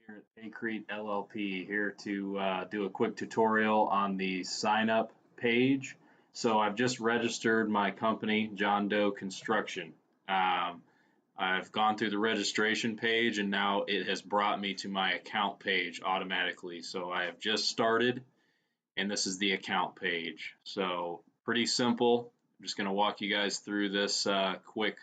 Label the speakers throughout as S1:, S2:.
S1: Here at PayCrete LLP, here to do a quick tutorial on the sign up page. So I've just registered my company, John Doe Construction. I've gone through the registration page and now it has brought me to my account page automatically. So I have just started and this is the account page. So pretty simple. I'm just going to walk you guys through this quick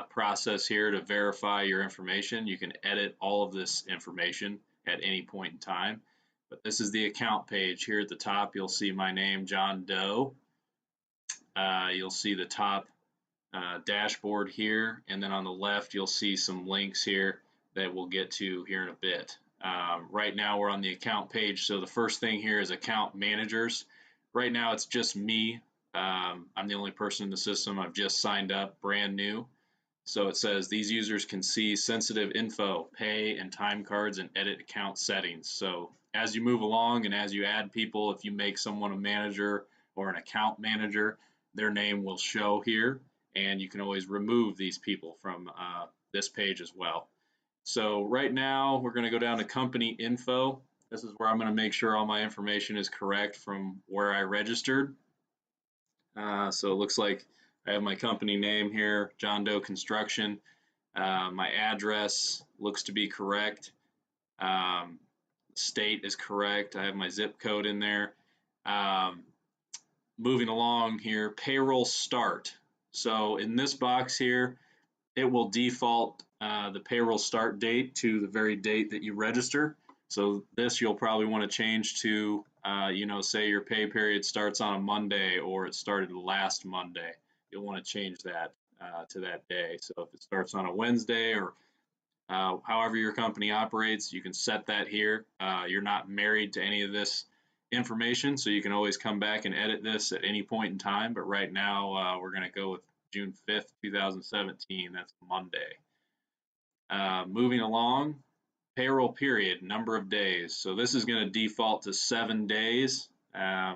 S1: process here to verify your information. You can edit all of this information at any point in time, but this is the account page. Here at the top you'll see my name, John Doe. You'll see the top dashboard here, and then on the left you'll see some links here that we'll get to here in a bit. Right now we're on the account page, so the first thing here is account managers. Right now it's just me. I'm the only person in the system. I've just signed up, brand new. So it says these users can see sensitive info, pay and time cards, and edit account settings. So as you move along and as you add people, if you make someone a manager or an account manager, their name will show here, and you can always remove these people from this page as well. So right now we're going to go down to company info. This is where I'm going to make sure all my information is correct from where I registered. So it looks like I have my company name here, John Doe Construction. My address looks to be correct. State is correct. I have my zip code in there. Moving along here, payroll start. So in this box here, it will default the payroll start date to the very date that you register. So this you'll probably want to change to, say your pay period starts on a Monday or it started last Monday. You'll want to change that to that day. So if it starts on a Wednesday or however your company operates, you can set that here. You're not married to any of this information, so you can always come back and edit this at any point in time. But right now, we're going to go with June 5th, 2017. That's Monday. Moving along, payroll period, number of days. So this is going to default to 7 days.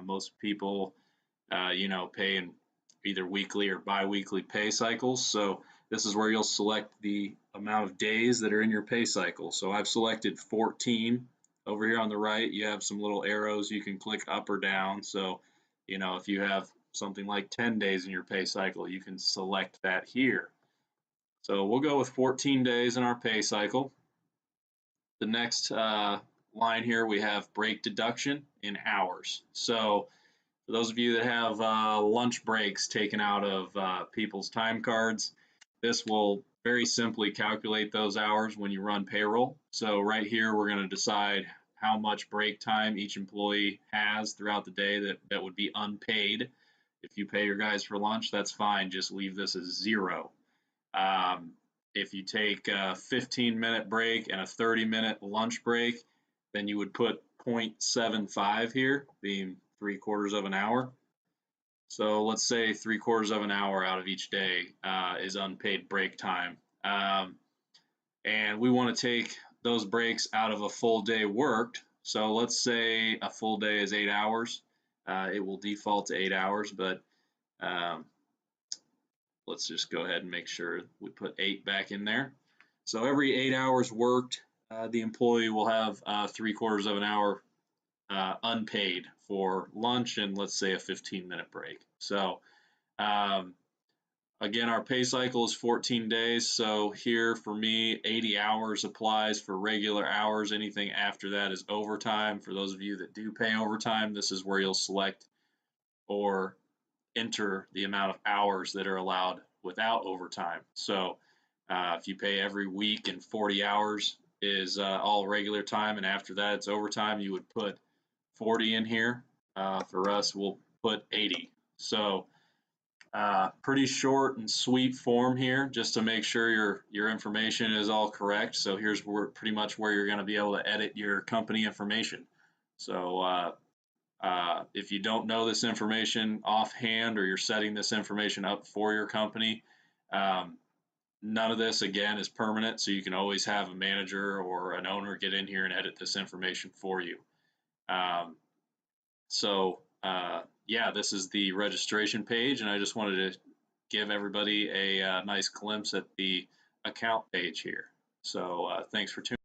S1: Most people, pay in either weekly or bi-weekly pay cycles. So this is where you'll select the amount of days that are in your pay cycle. So I've selected 14. Over here on the right, you have some little arrows you can click up or down. So, if you have something like 10 days in your pay cycle, you can select that here. So we'll go with 14 days in our pay cycle. The next line here, we have break deduction in hours. So for those of you that have lunch breaks taken out of people's time cards, this will very simply calculate those hours when you run payroll. So right here, we're going to decide how much break time each employee has throughout the day that would be unpaid. If you pay your guys for lunch, that's fine. Just leave this as 0. If you take a 15-minute break and a 30-minute lunch break, then you would put 0.75 here, being 3/4 of an hour. So let's say 3/4 of an hour out of each day is unpaid break time. And we want to take those breaks out of a full day worked. So let's say a full day is 8 hours. It will default to 8 hours, but let's just go ahead and make sure we put 8 back in there. So every 8 hours worked, the employee will have 3/4 of an hour unpaid for lunch and let's say a 15-minute break. So again, our pay cycle is 14 days. So here for me, 80 hours applies for regular hours. Anything after that is overtime. For those of you that do pay overtime, this is where you'll select or enter the amount of hours that are allowed without overtime. So if you pay every week and 40 hours is all regular time, and after that it's overtime, you would put 40 in here. For us, we'll put 80. So pretty short and sweet form here, just to make sure your information is all correct. So here's pretty much where you're going to be able to edit your company information. So if you don't know this information offhand, or you're setting this information up for your company, none of this again is permanent, so you can always have a manager or an owner get in here and edit this information for you. Yeah, this is the registration page, and I just wanted to give everybody a nice glimpse at the account page here. So thanks for tuning in.